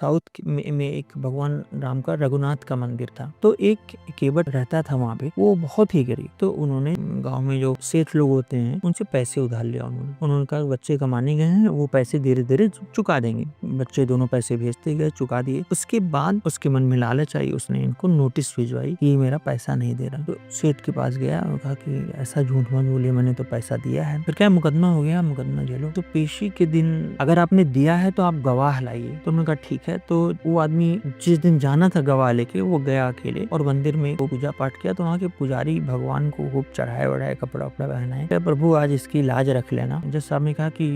South में एक भगवान राम का रघुनाथ का मंदिर था। तो एक केवट रहता था वहाँ पे, वो बहुत ही गरीब। तो उन्होंने गांव में जो सेठ लोग होते हैं उनसे पैसे उधार लिया। उन्होंने कहा बच्चे कमाने गए हैं, वो पैसे धीरे धीरे चुका देंगे। बच्चे दोनों पैसे भेजते गए, चुका दिए। उसके बाद उसके मन में लालच आई, उसने इनको नोटिस भिजवाई कि मेरा पैसा नहीं दे रहा। तो सेठ के पास गया और कहा कि ऐसा झूठ मत बोलिए, मैंने तो पैसा दिया है। फिर क्या मुकदमा हो गया, मुकदमा झेलो। तो पेशी के दिन अगर आपने दिया है तो आप गवाह लाइए। तो उन्होंने कहा ठीक है। तो वो आदमी जिस दिन जाना था गवाह लेके, वो गया अकेले और मंदिर में वो पूजा पाठ किया। तो वहाँ के पुजारी भगवान को खूब चढ़ाए वढ़ाए, कपड़ा वपड़ा पहनाए। प्रभु आज इसकी लाज रख लेना। जज साहब ने कहा कि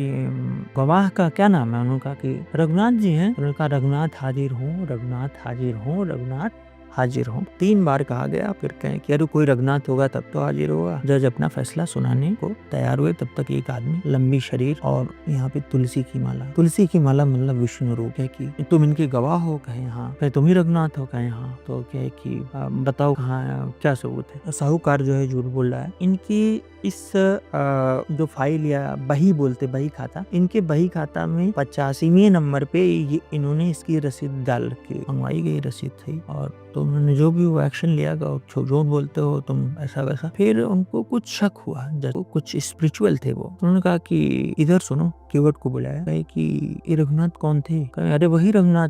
गवाह का क्या नाम है? उन्होंने कहा कि रघुनाथ जी हैं। उन्होंने कहा रघुनाथ हाजिर हूँ, रघुनाथ हाजिर हूँ, रघुनाथ हाजिर हूँ। 3 बार कहा गया। फिर कहें कि अरे कोई रघुनाथ होगा तब तो हाजिर होगा। जज अपना फैसला सुनाने को तैयार हुए। तब तक एक आदमी, लंबी शरीर और यहाँ पे तुलसी की माला। तुलसी की माला मतलब विष्णु रूप है कि तुम इनके गवाह हो? कहे हाँ। कहे तुम ही रघुनाथ हो? कहे हाँ। तो कहे कि बताओ कहाँ, क्या सबूत है? साहूकार जो है झूठ बोल रहा है। इनकी इस जो फाइल या बही बोलते, बही खाता, इनके बही खाता में 85वें नंबर पे ये इन्होंने इसकी रसीद डाल के मंगवाई गई रसीद थी। और तो उन्होंने जो भी वो एक्शन लिया, झूठ बोलते हो तुम, ऐसा वैसा। फिर उनको कुछ शक हुआ, जब कुछ स्पिरिचुअल थे वो। उन्होंने कहा कि इधर सुनो। केवट को बुलाया। कहे कि ये रघुनाथ कौन थे? कहे अरे वही रघुनाथ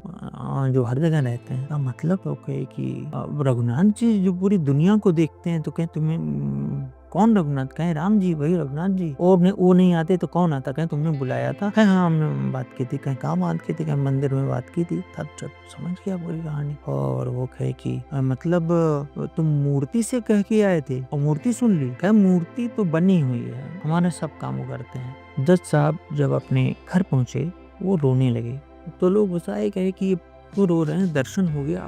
जो हर जगह रहते हैं। का मतलब तो कहे कि रघुनाथ जी जो पूरी दुनिया को देखते हैं। तो कहे तुम्हें कौन रघुनाथ? कहे राम जी, वही रघुनाथ जी। वो नहीं आते तो कौन आता? कहे तुमने बुलाया था। कहे हाँ हमने बात की थी। कहे कहाँ बात की थी? कहे मंदिर में बात की थी। तब जब समझ गया पूरी कहानी। और वो कहे कि मतलब तुम मूर्ति से कह के आए थे और मूर्ति सुन ली? कहे मूर्ति तो बनी हुई है, हमारे सब काम करते हैं। जज साहब जब अपने घर पहुंचे वो रोने लगे। तो लोग गुस्साए, कहे कि वो रो रहे हैं, दर्शन हो गया,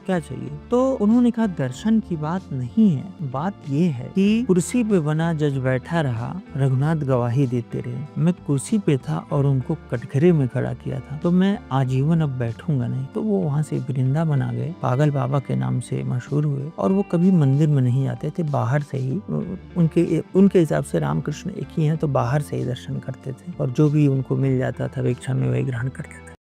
क्या चाहिए? तो उन्होंने कहा दर्शन की बात नहीं है, बात ये है कि कुर्सी पे बना जज बैठा रहा, रघुनाथ गवाही देते रहे। मैं कुर्सी पे था और उनको कटघरे में खड़ा किया था, तो मैं आजीवन अब बैठूंगा नहीं। तो वो वहाँ से वृंदावन आ गए, पागल बाबा के नाम से मशहूर हुए। और वो कभी मंदिर में नहीं आते थे, बाहर से ही। उनके हिसाब से रामकृष्ण एक ही हैं, तो बाहर से ही दर्शन करते थे और जो भी उनको मिल जाता था भिक्षा में वही ग्रहण करते थे।